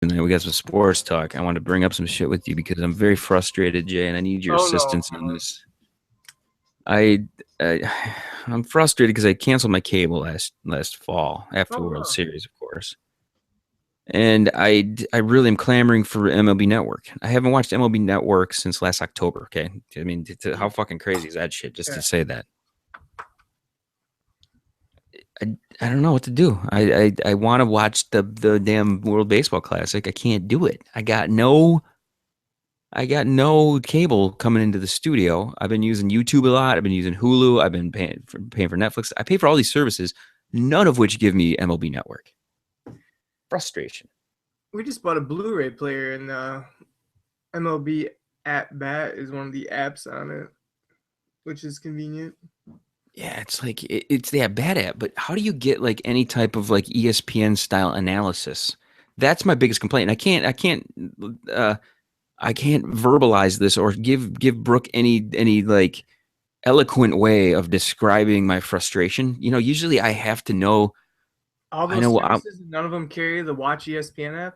and we got some sports talk. I want to bring up some shit with you because I'm very frustrated, Jay, and I need your Oh no. assistance on this. I, I I'm frustrated because I canceled my cable last fall after the Oh World no. Series, of course. And I really am clamoring for MLB Network. I haven't watched MLB Network since last October. Okay, I mean, how fucking crazy is that shit? Just Yeah. to say that, I don't know what to do. I want to watch the damn World Baseball Classic. I can't do it. I got no cable coming into the studio. I've been using YouTube a lot. I've been using Hulu. I've been paying for Netflix. I pay for all these services, none of which give me MLB Network. Frustration. We just bought a Blu-ray player, and MLB At Bat is one of the apps on it, which is convenient. Yeah, it's like it's that bad app, but how do you get like any type of like ESPN style analysis? That's my biggest complaint. Uh, I can't verbalize this or give Brooke any like eloquent way of describing my frustration. Usually I have to know. All I those know. I'm, services, none of them carry the Watch ESPN app.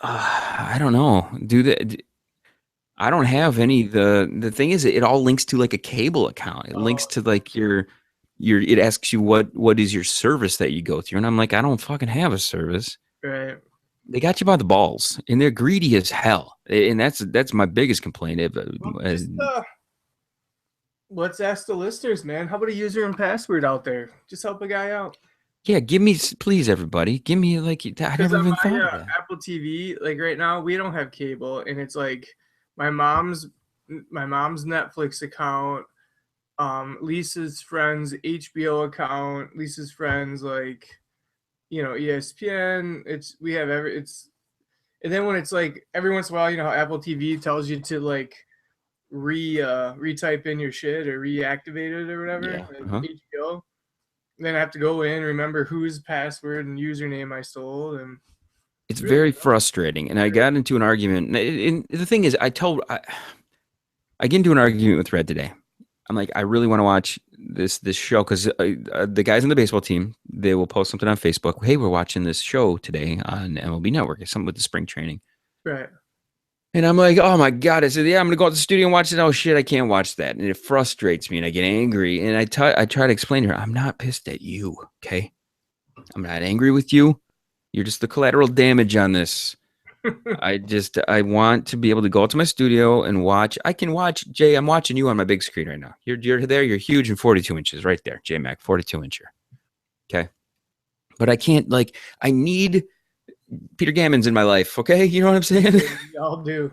I don't know. I don't have any. The thing is, it all links to like a cable account. It links Oh, to like your. It asks you what is your service that you go through, and I'm like, I don't fucking have a service. right. They got you by the balls, and they're greedy as hell, and that's my biggest complaint. Well, just let's ask the listeners, man. How about a user and password out there? Just help a guy out. Yeah, give me, please, everybody, give me like I Because never on even my thought of that. Apple TV, like right now, we don't have cable, and it's like my mom's my mom's Netflix account, Lisa's friends HBO account, Lisa's friends like ESPN. It's we have every it's and then when it's like every once in a while, how Apple TV tells you to like retype in your shit or reactivate it or whatever, Yeah. like Uh-huh. HBO. Then I have to go in, remember whose password and username I stole, and It's it's really very frustrating, and I got into an argument. And the thing is, I get into an argument with Red today. I'm like, I really want to watch this show because the guys on the baseball team, they will post something on Facebook. Hey, we're watching this show today on MLB Network. It's something with the spring training. right. And I'm like, oh my God. I said, yeah, I'm going to go out to the studio and watch it. Oh shit, I can't watch that. And it frustrates me and I get angry. And I try to explain to her, I'm not pissed at you. Okay. I'm not angry with you. You're just the collateral damage on this. I want to be able to go out to my studio and watch. I can watch Jay. I'm watching you on my big screen right now. You're there. You're huge in 42 inches right there, J Mac 42 incher. Okay, but I can't like. I need Peter Gammons in my life. Okay, you know what I'm saying? We all do.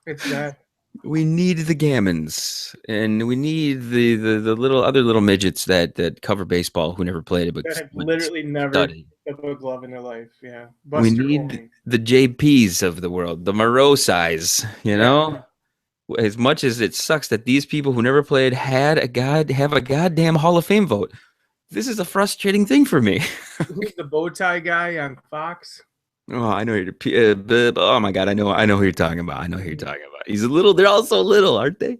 It's that. We need the Gammons, and we need the little other little midgets that cover baseball who never played it That but have literally never studied. picked up a glove in their life. Yeah, We Buster need Olney. the JPs of the world, the Moreau size. Yeah. As much as it sucks that these people who never played have a goddamn Hall of Fame vote. This is a frustrating thing for me. Who's the bow tie guy on Fox? Oh, I know oh my God, I know who you're talking about. I know who you're talking about. He's a little. They're all so little, aren't they?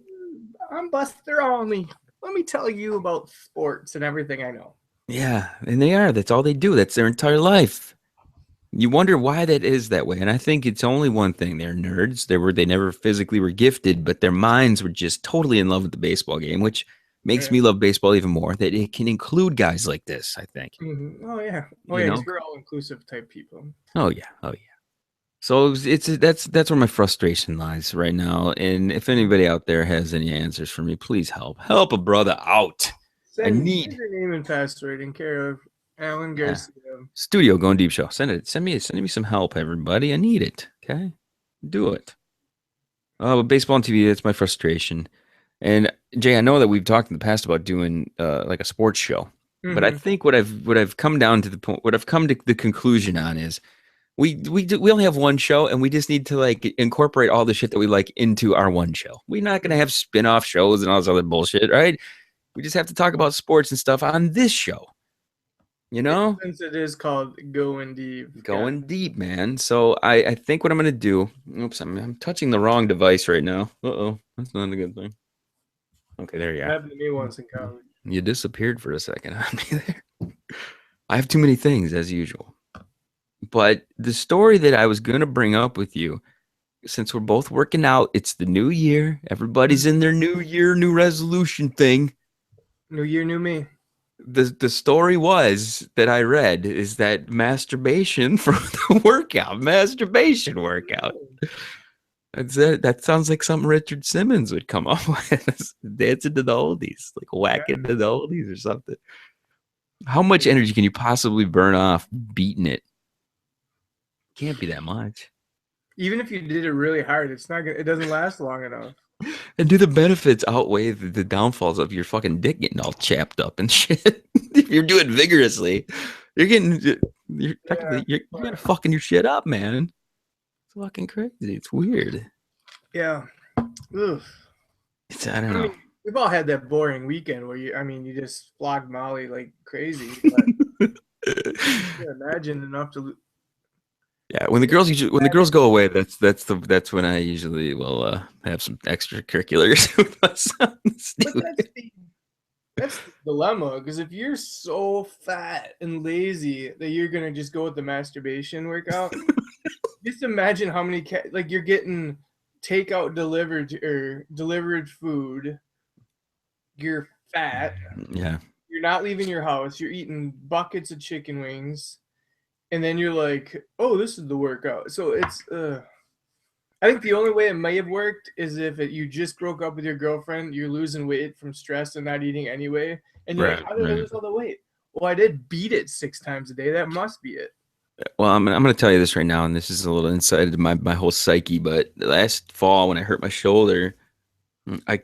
I'm Buster Olney. Let me tell you about sports and everything I know. Yeah, and they are. That's all they do. That's their entire life. You wonder why that is that way, and I think it's only one thing. They're nerds. They never physically were gifted, but their minds were just totally in love with the baseball game, which makes Yeah. me love baseball even more. That it can include guys like this. I think. Oh yeah. Oh You yeah. know. Because we're all inclusive type people. Oh yeah. Oh yeah. So that's where my frustration lies right now. And if anybody out there has any answers for me, please help a brother out. I Send need your name and password in care of Alan yeah. Garcia. Studio Going Deep Show. Send me some help, everybody. I need it. Okay, do it. Oh, but baseball on TV, that's my frustration. And Jay, I know that we've talked in the past about doing like a sports show, but I Mm-hmm. think what I've come down to the point, what I've come to the conclusion on is we only have one show, and we just need to like incorporate all the shit that we like into our one show. We're not gonna have spin-off shows and all this other bullshit, right? We just have to talk about sports and stuff on this show. You know, Since it is called Goin Deep. Yeah. going deep, man. So I think what I'm gonna do. Oops, I'm touching the wrong device right now. Uh-oh, that's not a good thing. Okay, there you It are. happened to me once in college. You disappeared for a second on me there. I have too many things as usual. But the story that I was gonna bring up with you, since we're both working out, it's the new year. Everybody's in their new year, new resolution thing. New year, new me. The story was that I read is that masturbation for the workout, masturbation workout. That sounds like something Richard Simmons would come up with. Dancing to the oldies, like Yeah. whacking to the oldies or something. How much energy can you possibly burn off beating it? Can't be that much. Even if you did it really hard, it's not gonna. It doesn't last long enough. And do the benefits outweigh the downfalls of your fucking dick getting all chapped up and shit? If you're doing vigorously, you're Yeah. technically you're gonna fucking your shit up, man. It's fucking crazy. It's weird. Yeah. Ugh. I don't I know. mean, we've all had that boring weekend where you just flogged Molly like crazy. But yeah, imagine enough to. Yeah, when the girls go away, that's when I usually will have some extracurriculars with my sons. But that's the dilemma, because if you're so fat and lazy that you're gonna just go with the masturbation workout, just imagine how many like you're getting takeout delivered or delivered food. You're fat. Yeah. You're not leaving your house. You're eating buckets of chicken wings, and then you're like, "Oh, this is the workout." So it's. I think the only way it may have worked is if you just broke up with your girlfriend, you're losing weight from stress and not eating anyway, and you're like, Right, "How did I right. lose all the weight?" Well, I did beat it 6 times a day. That must be it. Well, I'm gonna tell you this right now, and this is a little insight into my whole psyche. But last fall, when I hurt my shoulder, I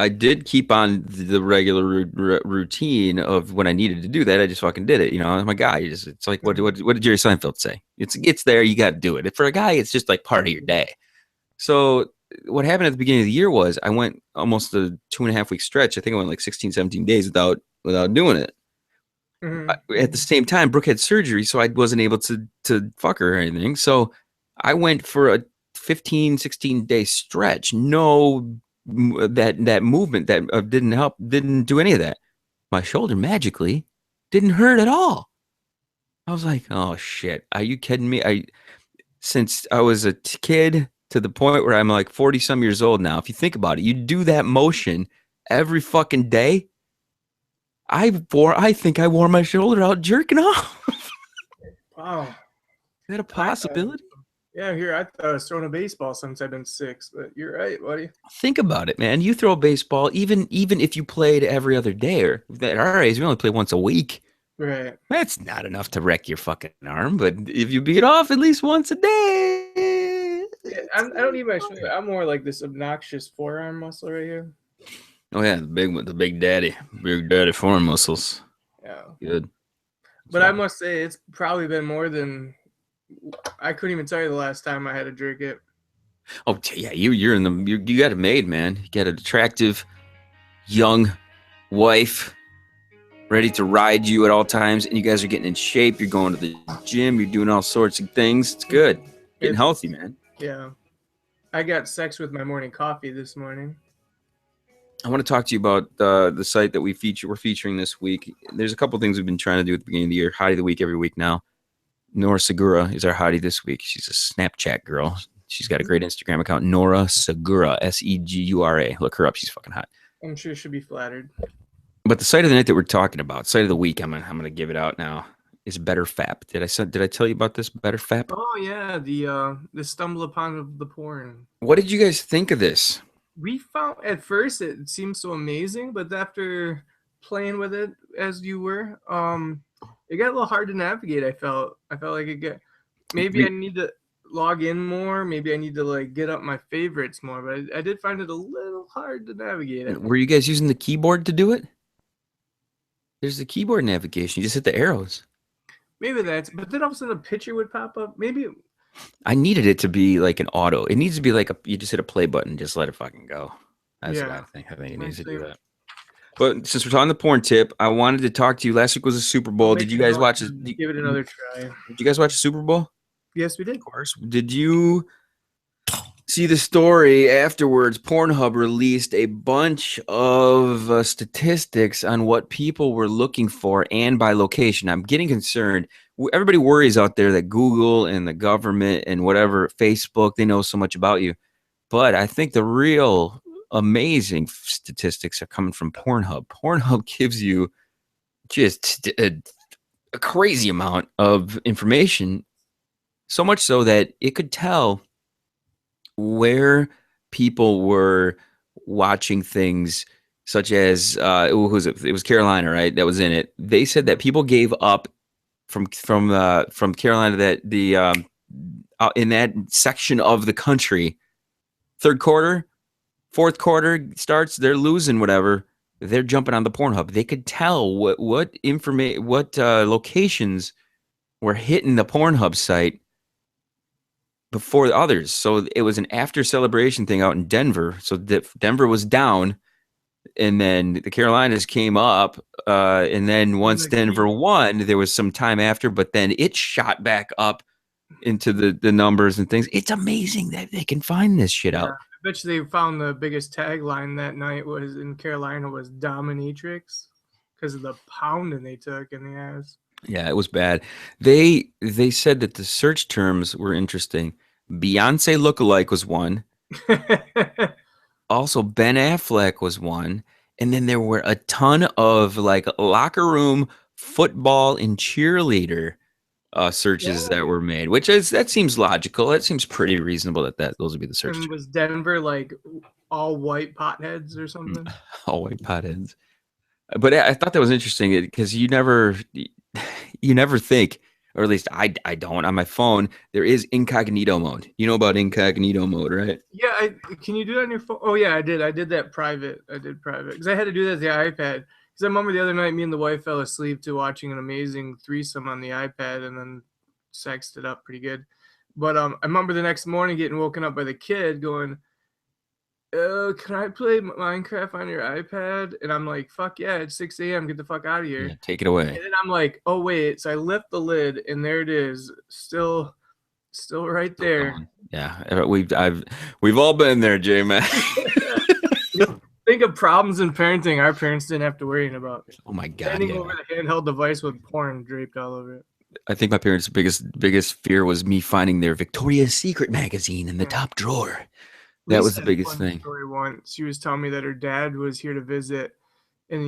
did keep on the regular routine of when I needed to do that. I just fucking did it. You know, I'm a guy. It's like what did Jerry Seinfeld say? It's there. You got to do it. For a guy, it's just like part of your day. So what happened at the beginning of the year was I went almost a 2.5 week stretch. I think I went like 16, 17 days without doing it. At the Mm-hmm. same time, Brooke had surgery, so I wasn't able to fuck her or anything. So I went for a 15, 16 day stretch. No, that movement that didn't help, didn't do any of that. My shoulder magically didn't hurt at all. I was like, oh shit, are you kidding me? Since I was a kid to the point where I'm like 40 some years old now. If you think about it, you do that motion every fucking day. I think I wore my shoulder out jerking off. Wow. Is that a I thought, possibility? yeah, here I thought I was throwing a baseball since I've been 6, but you're right, buddy. Think about it, man. You throw a baseball, even if you played every other day, or at our age, we only play once a week. Right. That's not enough to wreck your fucking arm. But if you beat off at least once a day, Yeah, I don't need my shoulder. I'm more like this obnoxious forearm muscle right here. oh yeah, the big one, the big daddy forearm muscles. Yeah. Good. But I must say, it's probably been more than I couldn't even tell you the last time I had to jerk it. Oh yeah, you're in you got it made, man. You got an attractive young wife ready to ride you at all times, and you guys are getting in shape. You're going to the gym. You're doing all sorts of things. It's good. Getting healthy, man. Yeah. I got sex with my morning coffee this morning. I want to talk to you about the site that we're featuring this week. There's a couple things we've been trying to do at the beginning of the year. Hottie of the week every week now. Nora Segura is our hottie this week. She's a Snapchat girl. She's got a great Instagram account, Nora Segura, Segura. Look her up. She's fucking hot. I'm sure she'll be flattered. But the site of the night that we're talking about, site of the week, I'm gonna give it out now. Is Better Fap. Did I tell you about this Better Fap? Oh yeah, the stumble upon of the porn. What did you guys think of this? We found at first it seemed so amazing, but after playing with it as you were, it got a little hard to navigate. I felt like maybe I need to log in more. Maybe I need to like get up my favorites more. But I did find it a little hard to navigate. Were you guys using the keyboard to do it? There's the keyboard navigation. You just hit the arrows. Maybe that's. But then all of a sudden a picture would pop up. Maybe. I needed it to be like an auto. It needs to be like you just hit a play button, just let it fucking go. That's what I think. I think it needs to do that. But since we're talking the porn tip, I wanted to talk to you. Last week was a Super Bowl. Did you guys watch it? Give it another try. Did you guys watch the Super Bowl? Yes, we did. Of course. Did you See the story afterwards. Pornhub released a bunch of statistics on what people were looking for and by location. I'm getting concerned. Everybody worries out there that Google and the government and whatever, Facebook, they know so much about you. But I think the real amazing statistics are coming from Pornhub. Pornhub gives you just a crazy amount of information, so much so that it could tell where people were watching things such as who was it? It was Carolina, right? That was in it. They said that people gave up from Carolina, that the in that section of the country, third quarter, fourth quarter starts, they're losing whatever. They're jumping on the Pornhub. They could tell what information, what locations were hitting the Pornhub site before the others. So it was an after celebration thing out in Denver. So Denver was down, and then the Carolinas came up. And then once Denver won, there was some time after, but then it shot back up into the numbers and things. It's amazing that they can find this shit out. I bet you they found the biggest tagline that night was in Carolina was dominatrix because of the pounding they took in the ass. Yeah, it was bad. They said that the search terms were interesting. Beyonce lookalike was one. Also, Ben Affleck was one. And then there were a ton of like locker room football and cheerleader searches that were made, which is, that seems logical. That seems pretty reasonable that those would be the search. And was Denver like all white potheads or something? All white potheads. But I thought that was interesting because you never think, or at least I don't, on my phone, there is incognito mode. You know about incognito mode, right? Yeah. Can you do that on your phone? Oh yeah, I did. I did that private. I did private because I had to do that with the iPad. Because I remember the other night, me and the wife fell asleep to watching an amazing threesome on the iPad and then sexed it up pretty good. But I remember the next morning getting woken up by the kid going, can I play Minecraft on your iPad? And I'm like, fuck yeah, it's 6 a.m. Get the fuck out of here. Yeah, take it away. And then I'm like, oh wait. So I lift the lid and there it is. Still right there. Yeah. We've all been there, J man. Think of problems in parenting our parents didn't have to worry about. Oh my god. Standing over the handheld device with porn draped all over it. I think my parents' biggest fear was me finding their Victoria's Secret magazine in the top drawer. That was the biggest thing. Story once, she was telling me that her dad was here to visit, and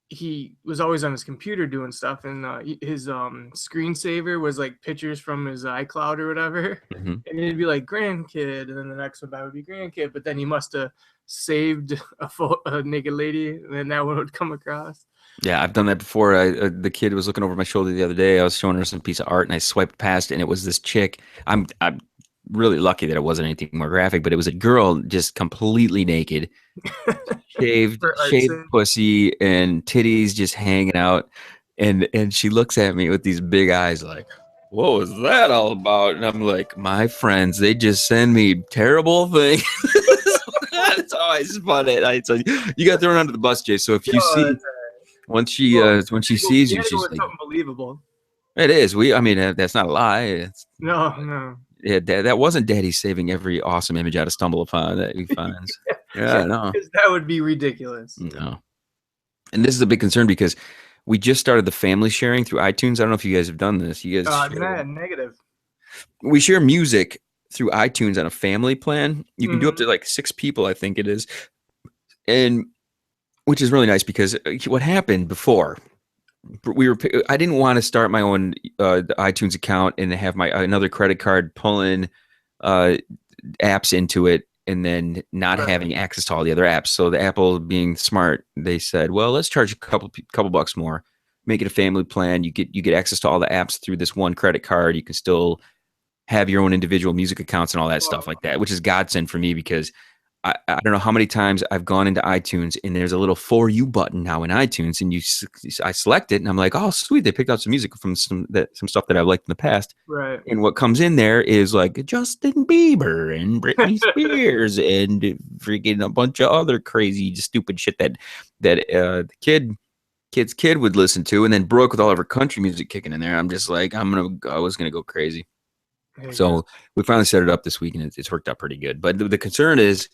he was always on his computer doing stuff, and his screensaver was like pictures from his iCloud or whatever, and it'd be like grandkid, and then the next one that would be grandkid, but then he must have saved a naked lady, and then that one would come across. Yeah, I've done that before. The kid was looking over my shoulder the other day. I was showing her some piece of art, and I swiped past, and it was this chick. I'm really lucky that it wasn't anything more graphic, but it was a girl just completely naked, shaved pussy and titties just hanging out, and she looks at me with these big eyes like, what was that all about? And I'm like, my friends, they just send me terrible things. That's how I spun it. You got thrown under the bus, Jay. So if you see, once she sees you, she's like, unbelievable. It is. I mean, that's not a lie. No. Yeah, that wasn't Daddy saving every awesome image out of Stumble Upon that he finds. Yeah, no. That would be ridiculous. No. And this is a big concern because we just started the family sharing through iTunes. I don't know if you guys have done this. You guys negative. We share music through iTunes on a family plan. You can do up to like 6 people, I think it is. And which is really nice because what happened before, I didn't want to start my own iTunes account and have another credit card pulling apps into it and then not having access to all the other apps. So the Apple, being smart, they said, well, let's charge a couple bucks more, make it a family plan. You get access to all the apps through this one credit card. You can still have your own individual music accounts and all that stuff like that, which is godsend for me because I don't know how many times I've gone into iTunes and there's a little For You button now in iTunes, and I select it and I'm like, oh sweet, they picked out some music from some stuff that I've liked in the past. Right. And what comes in there is like Justin Bieber and Britney Spears and freaking a bunch of other crazy stupid shit that the kid's kid would listen to, and then Brooke with all of her country music kicking in there. I'm just like, I was gonna go crazy. There you go. So we finally set it up this week, and it's worked out pretty good. But the concern is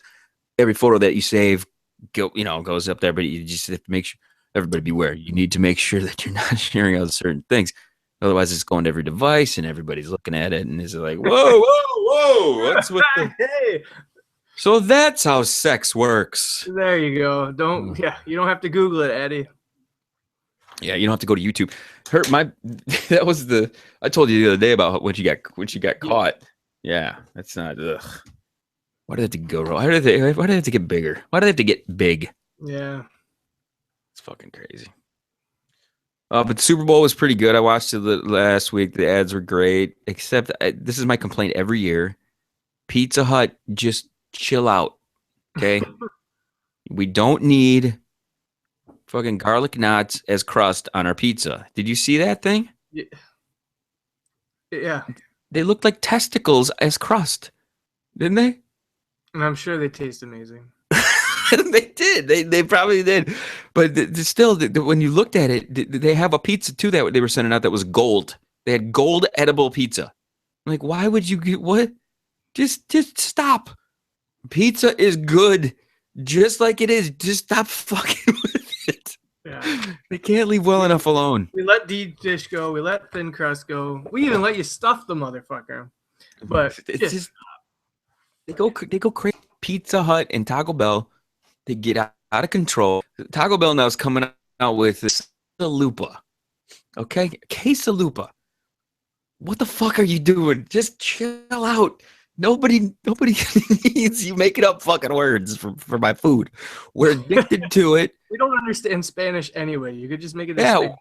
every photo that you save goes up there, but you just have to make sure everybody beware. You need to make sure that you're not sharing out certain things. Otherwise, it's going to every device, and everybody's looking at it, and is like, "Whoa, whoa, whoa! What's with the?" Hey, So that's how sex works. there you go. Don't you don't have to Google it, Eddie. Yeah, you don't have to go to YouTube. That was the I told you the other day about when she got caught. Yeah, that's not. Ugh. Why did it have to go wrong? Why did it have to get bigger? Why did it have to get big? Yeah. It's fucking crazy. But the Super Bowl was pretty good. I watched it last week. The ads were great, except this is my complaint every year. Pizza Hut, just chill out, okay? We don't need fucking garlic knots as crust on our pizza. Did you see that thing? Yeah. They looked like testicles as crust, didn't they? And I'm sure they taste amazing. They did. They probably did. But still, when you looked at it, they have a pizza too that they were sending out that was gold. They had gold edible pizza. I'm like, why would you get what? Just stop. Pizza is good, just like it is. Just stop fucking with it. Yeah. They can't leave well enough alone. We let deep dish go. We let thin crust go. We even let you stuff the motherfucker. But it's just they go crazy. Pizza Hut and Taco Bell, they get out of control. Taco Bell now is coming out with this quesalupa. Okay, quesalupa. What the fuck are you doing? Just chill out. Nobody needs you making up fucking words for my food. We're addicted to it. We don't understand Spanish anyway. You could just make it. Yeah,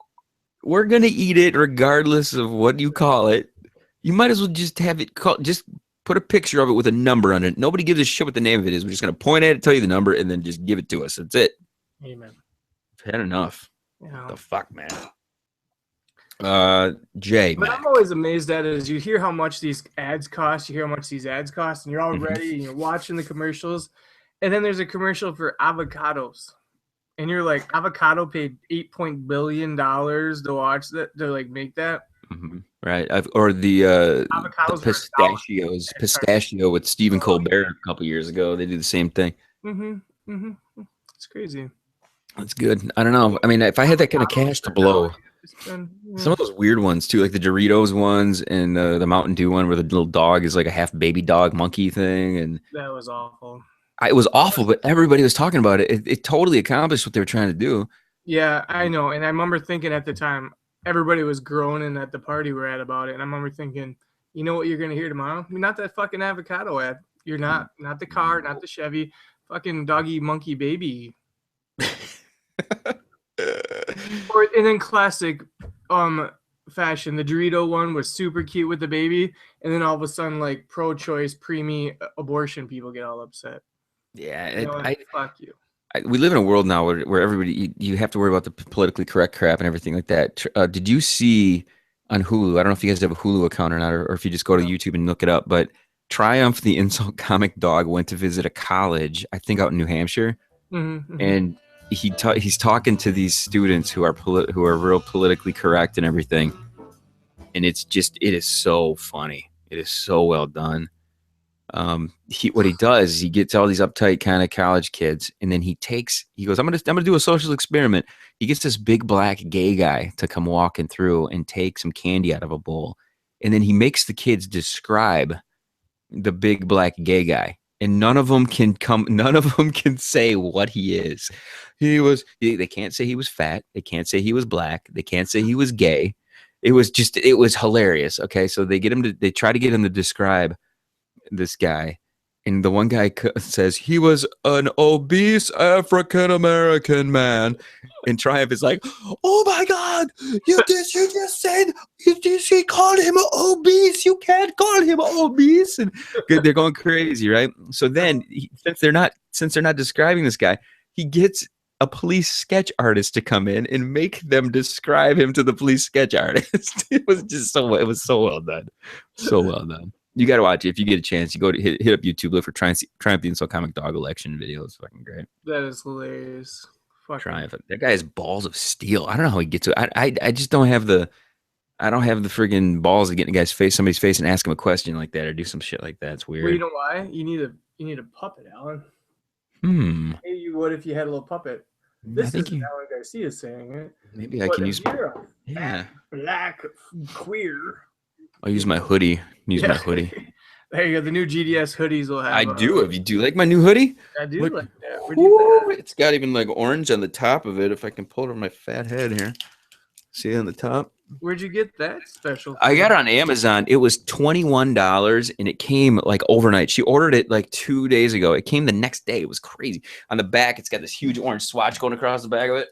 we're gonna eat it regardless of what you call it. You might as well just have it called. Just put a picture of it with a number on it. Nobody gives a shit what the name of it is. We're just gonna point at it, tell you the number, and then just give it to us. That's it. Amen. I've had enough. Yeah. The fuck, man. Jay, what I'm always amazed at is you hear how much these ads cost, you hear how much these ads cost, and you're all ready and you're watching the commercials, and then there's a commercial for avocados, and you're like, avocado paid $8 billion to watch that, to like make that. Right, or the pistachio with Stephen Colbert a couple years ago. They do the same thing. It's crazy. That's good. I don't know. I mean, if I had that kind of cash to blow, some of those weird ones too, like the Doritos ones and the Mountain Dew one, where the little dog is like a half baby dog monkey thing, and that was awful. It was awful, but everybody was talking about it. It totally accomplished what they were trying to do. Yeah, I know, and I remember thinking at the time, everybody was groaning at the party we're at about it, and I remember thinking, you know what you're gonna hear tomorrow? Not that fucking avocado ad. You're not the car, not the Chevy, fucking doggy monkey baby. Or and in classic fashion, the Dorito one was super cute with the baby, and then all of a sudden, like pro-choice, preemie abortion people get all upset. Yeah, fuck you. We live in a world now where everybody you have to worry about the politically correct crap and everything like that. Did you see on Hulu? I don't know if you guys have a Hulu account or not, or if you just go to YouTube and look it up. But Triumph, the insult comic dog, went to visit a college, I think out in New Hampshire, and he's talking to these students who are real politically correct and everything, and it is so funny. It is so well done. What he does is he gets all these uptight kind of college kids, and then he goes, I'm gonna do a social experiment. He gets this big black gay guy to come walking through and take some candy out of a bowl, and then he makes the kids describe the big black gay guy, and none of them can say what he is. They can't say he was fat, they can't say he was black, they can't say he was gay. It was hilarious. Okay, so they try to get him to describe this guy, and the one guy says he was an obese African-American man, and Triumph is like, oh my god, you just said she called him obese, you can't call him obese, and they're going crazy, right? So then since they're not describing this guy, he gets a police sketch artist to come in and make them describe him to the police sketch artist. It was so well done. So well done. You got to watch it if you get a chance. You go to hit up YouTube, look for Triumph the Insult Comic Dog election video. It's fucking great. That is hilarious. Triumph. That guy has balls of steel. I don't know how he gets it. I just don't have the I don't have the friggin' balls to get in a guy's face, somebody's face, and ask him a question like that or do some shit like that. It's Well, you weird. know why? You need a puppet, Alan. Hmm. Maybe you would if you had a little puppet. I This think isn't you. Alan Garcia saying it. Maybe I But can if use. you're a fat Yeah. black queer, I'll use you my know, hoodie. Use my yeah. hoodie. There you go. The new GDS hoodies will I have do. If you do like my new hoodie, I do look. like that. Where'd you get that? Whoo, it's got even like orange on the top of it. If I can pull it on my fat head here. See on the top? Where'd you get that special I thing? got it on Amazon. It was $21 and it came like overnight. She ordered it like 2 days ago. It came the next day. It was crazy. On the back, it's got this huge orange swatch going across the back of it.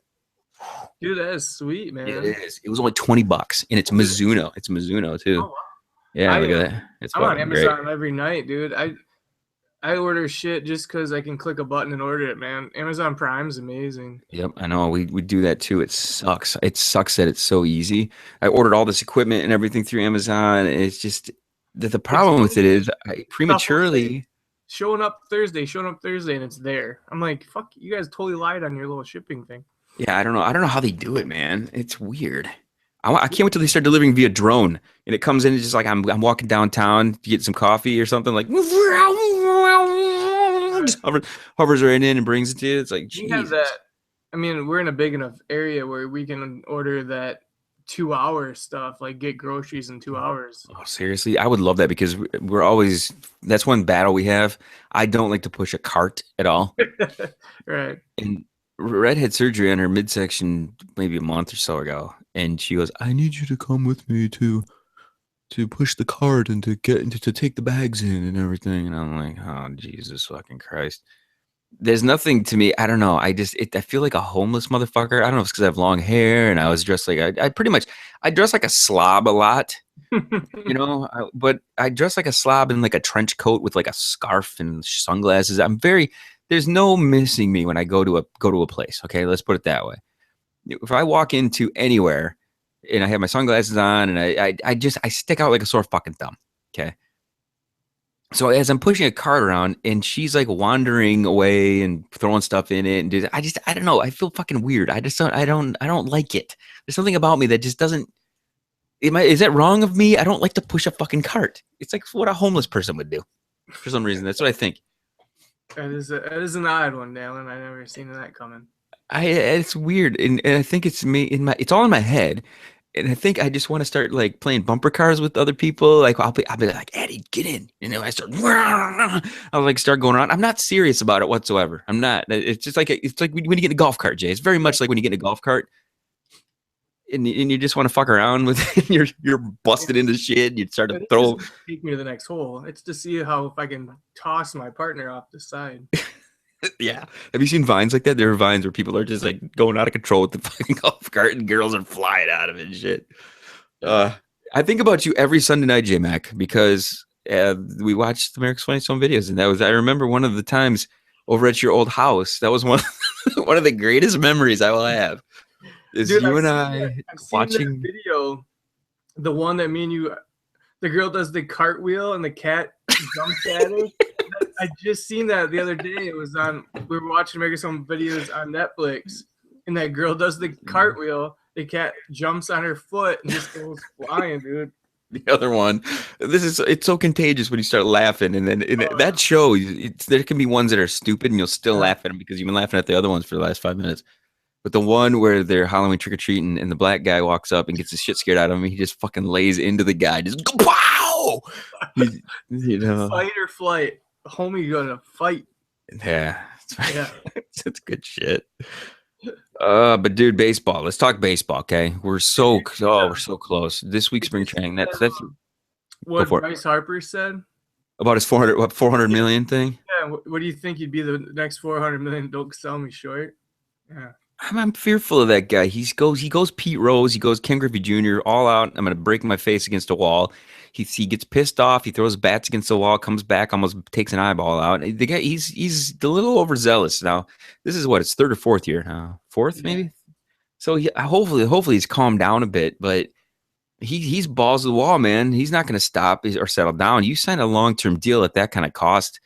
Dude, that is sweet, Yeah, it man. is. It was only $20 and it's Dude, Mizuno. It's Mizuno too. oh, Yeah, I look am. at that. It's I'm on fucking great. Amazon every night, dude. I order shit just because I can click a button and order it, man. Amazon Prime's amazing. Yep, I know. We do that too. It sucks. It sucks that it's so easy. I ordered all this equipment and everything through Amazon. It's just the It's problem with it funny. is I Stuff will say prematurely. showing up Thursday, and it's there. I'm like, fuck, you guys totally lied on your little shipping thing. Yeah, I don't know. I don't know how they do it, man. It's weird. I can't wait till they start delivering via drone, and it comes in. It's just like I'm walking downtown to get some coffee or something. Like just hovers right in and brings it to you. It's like We have that. Jesus. I mean, we're in a big enough area where we can order that 2 hour stuff, like get groceries in 2 hours. Oh, seriously, I would love that because we're always. That's one battle we have. I don't like to push a cart at all. Right. And Red had surgery on her midsection maybe a month or so ago, and she goes, "I need you to come with me to push the cart and to get to take the bags in and everything." And I'm like, "Oh Jesus fucking Christ!" There's nothing to me. I don't know. I feel like a homeless motherfucker. I don't know if it's because I have long hair and I was dressed like I pretty much I dress like a slob a lot, but I dress like a slob in like a trench coat with like a scarf and sunglasses. There's no missing me when I go to a place. Okay, let's put it that way. If I walk into anywhere and I have my sunglasses on and I stick out like a sore fucking thumb. Okay. So as I'm pushing a cart around and she's like wandering away and throwing stuff in it and I don't know. I feel fucking weird. I don't like it. There's something about me that just doesn't. Is that wrong of me? I don't like to push a fucking cart. It's like what a homeless person would do for some reason. That's what I think. That is an odd one, Dalen. I never seen that coming. It's weird, and I think it's me it's all in my head, and I think I just want to start like playing bumper cars with other people. Like I'll be like, Eddie, get in, I start, I'll like start going around. I'm not serious about it whatsoever. I'm not. It's just like it's like when you get in a golf cart, Jay. It's very much like when you get in a golf cart. And you just want to fuck around with it. You're busted into shit. You start to This throw. isn't to take me to the next hole. It's to see how if I can toss my partner off the side. Yeah. Have you seen vines like that? There are vines where people are just like going out of control with the fucking golf cart and girls are flying out of it and shit. Yeah. Uh, I think about you every Sunday night, J Mac, because we watched America's Funniest Home Videos, and I remember one of the times over at your old house. That was one one of the greatest memories I will have. Is Dude, you and I I've seen that watching? video. The one that me and you, the girl does the cartwheel and the cat jumps at her. I just seen that the other day. It was on. We were watching America's Home Videos on Netflix, and that girl does the cartwheel. The cat jumps on her foot and just goes flying, dude. The other one, it's so contagious when you start laughing, and then that show, there can be ones that are stupid, and you'll still laugh at them because you've been laughing at the other ones for the last 5 minutes. But the one where they're Halloween trick or treating, and the black guy walks up and gets the shit scared out of him, he just fucking lays into the guy, just wow, Fight or flight. Homie gonna fight. Yeah, Yeah. it's good shit. But dude, baseball. Let's talk baseball, okay? We're so close. This week's spring training. That's go What for it. Bryce Harper said. About his 400 million thing. Yeah. What do you think you'd be the next 400 million? Don't sell me short. Yeah. I'm fearful of that guy. He goes Pete Rose. He goes Ken Griffey Jr. all out. I'm gonna break my face against a wall. He gets pissed off. He throws bats against the wall. Comes back, almost takes an eyeball out. The guy he's a little overzealous now. This is what it's third or fourth year now. Fourth Yeah. maybe. So hopefully he's calmed down a bit, but he's balls to the wall, man. He's not going to stop or settle down. You sign a long-term deal at that kind of cost,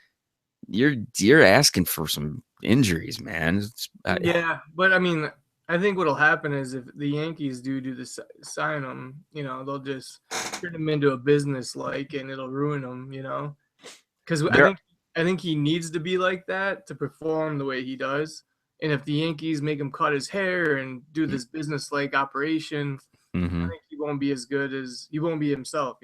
you're asking for some injuries, man. Yeah, but I mean, I think what'll happen is if the Yankees do sign him, they'll just turn him into a business like, and it'll ruin him, because There. I think he needs to be like that to perform the way he does. And if the Yankees make him cut his hair and do this business like operation, I Mhm. think he won't be as good as he won't be himself.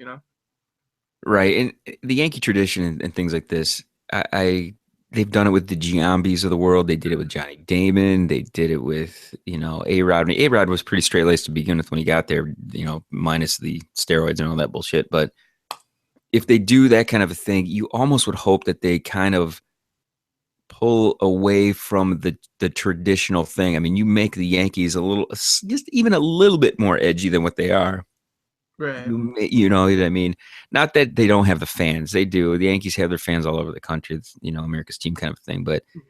Right, and the Yankee tradition and things like this, I they've done it with the Giambis of the world. They did it with Johnny Damon. They did it with A-Rod. I mean, A-Rod was pretty straight laced to begin with when he got there, minus the steroids and all that bullshit. But if they do that kind of a thing, you almost would hope that they kind of pull away from the traditional thing. I mean, you make the Yankees a little, just even a little bit more edgy than what they are. Right. You know what I mean? Not that they don't have the fans. They do. The Yankees have their fans all over the country. It's, America's team kind of thing. But Mhm.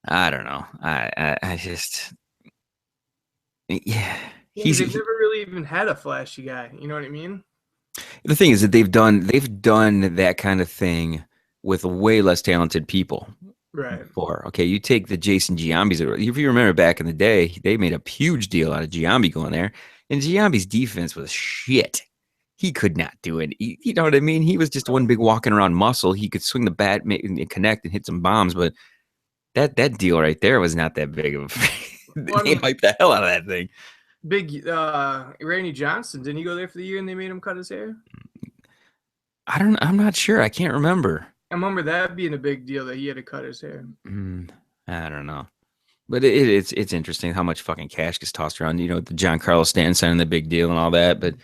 I don't know. I just, yeah. Yeah, because they've He, never really even had a flashy guy. You know what I mean? the thing is that they've done that kind of thing with way less talented people Right. before. Okay, you take the Jason Giambis. If you remember back in the day, they made a huge deal out of Giambi going there, and Giambi's defense was shit. He could not do it. You know what I mean? He was just one big walking around muscle. He could swing the bat, and connect, and hit some bombs, but that deal right there was not that big of. Well, I They mean, hyped the hell out of that thing. big Randy Johnson, didn't he go there for the year and they made him cut his hair? I'm not sure. I can't remember. I remember that being a big deal that he had to cut his hair. Mm, I don't know. But it's interesting how much fucking cash gets tossed around. The John Carlos Stanton signing the big deal and all that. But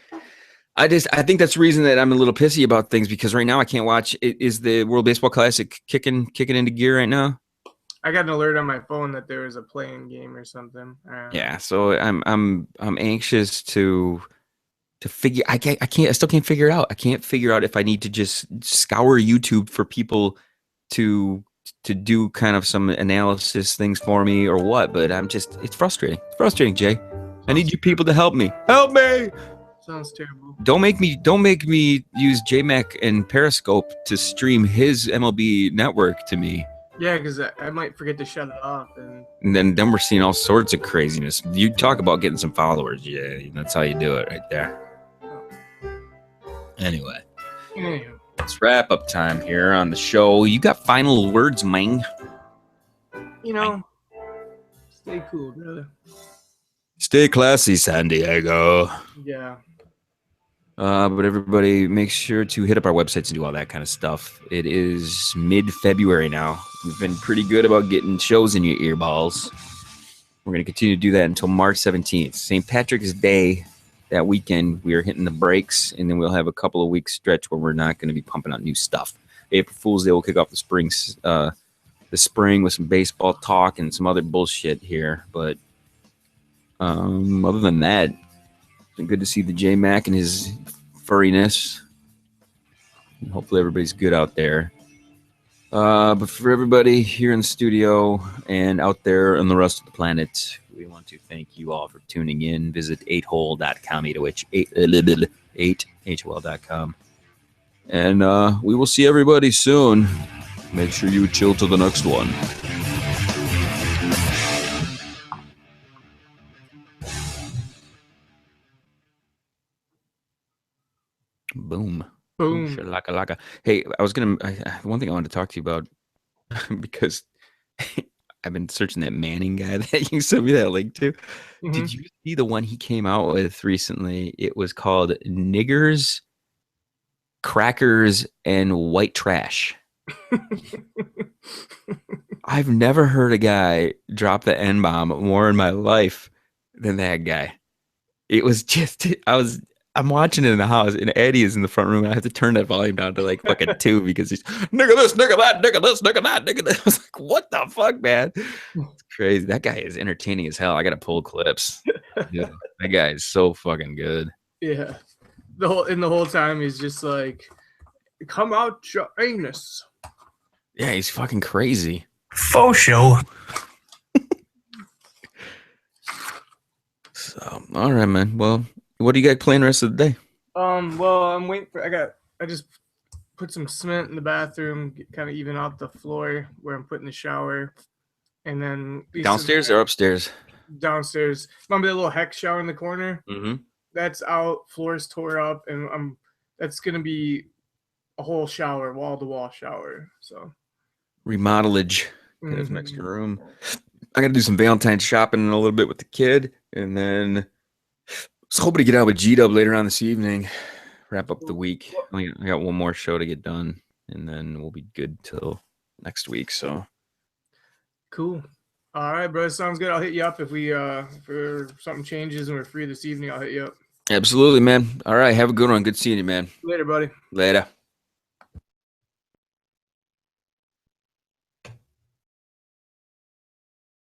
I think that's the reason that I'm a little pissy about things because right now I can't watch. Is the World Baseball Classic kicking into gear right now? I got an alert on my phone that there was a playing game or something. Yeah. So I'm anxious to figure. I still can't figure it out. I can't figure out if I need to just scour YouTube for people to do kind of some analysis things for me or what. But it's frustrating. It's frustrating, Jay. I Sounds need you people to help me. Help me. sounds terrible. Don't make me use JMac and Periscope to stream his MLB network to me. Yeah, because I might forget to shut it off. And And then we're seeing all sorts of craziness. You talk about getting some followers. Yeah, that's how you do it right there. Anyway, anywho, it's wrap up time here on the show. You got final words, man? you know, stay cool, brother. Stay classy, San Diego. Yeah. But everybody, make sure to hit up our websites and do all that kind of stuff. It is mid-February now. We've been pretty good about getting shows in your earballs. We're going to continue to do that until March 17th. St. Patrick's Day, that weekend, we are hitting the brakes, and then we'll have a couple of weeks stretch where we're not going to be pumping out new stuff. April Fool's Day will kick off the spring with some baseball talk and some other bullshit here. But other than that, it's been good to see the J Mac and his furriness. And hopefully everybody's good out there. But for everybody here in the studio and out there on the rest of the planet, we want to thank you all for tuning in. Visit 8hole.com, 8hol.com. And we will see everybody soon. Make sure you chill to the next one. Boom. Boom. Laka. Hey, one thing I wanted to talk to you about because I've been searching that Manning guy that you sent me that link to. Mhm. Did you see the one he came out with recently? It was called Niggers, Crackers, and White Trash. I've never heard a guy drop the N bomb more in my life than that guy. It was just, I'm watching it in the house, and Eddie is in the front room, and I have to turn that volume down to like fucking 2 because he's nigga this, nigga that, nigga this, nigga that, nigga that. I was like, what the fuck, man? It's crazy. That guy is entertaining as hell. I gotta pull clips. Yeah, that guy is so fucking good. Yeah. The whole time he's just like, come out your anus. Yeah, he's fucking crazy. Faux show. So, all right, man. Well, what do you got playing the rest of the day? Well, I'm waiting for. I just put some cement in the bathroom, kind of even out the floor where I'm putting the shower, and then Downstairs or upstairs? downstairs. Remember that little hex shower in the corner? Mm-hmm. That's out. Floors tore up, and that's gonna be a whole shower, wall to wall shower. So Remodelage. Get his Mexican room. I got to do some Valentine's shopping in a little bit with the kid, and then just hoping to get out with G Dub later on this evening. Wrap up the week. I got one more show to get done, and then we'll be good till next week. So cool. All right, bro. Sounds good. I'll hit you up if something changes and we're free this evening. I'll hit you up. absolutely, man. All right, have a good one. Good seeing you, man. Later, buddy. Later.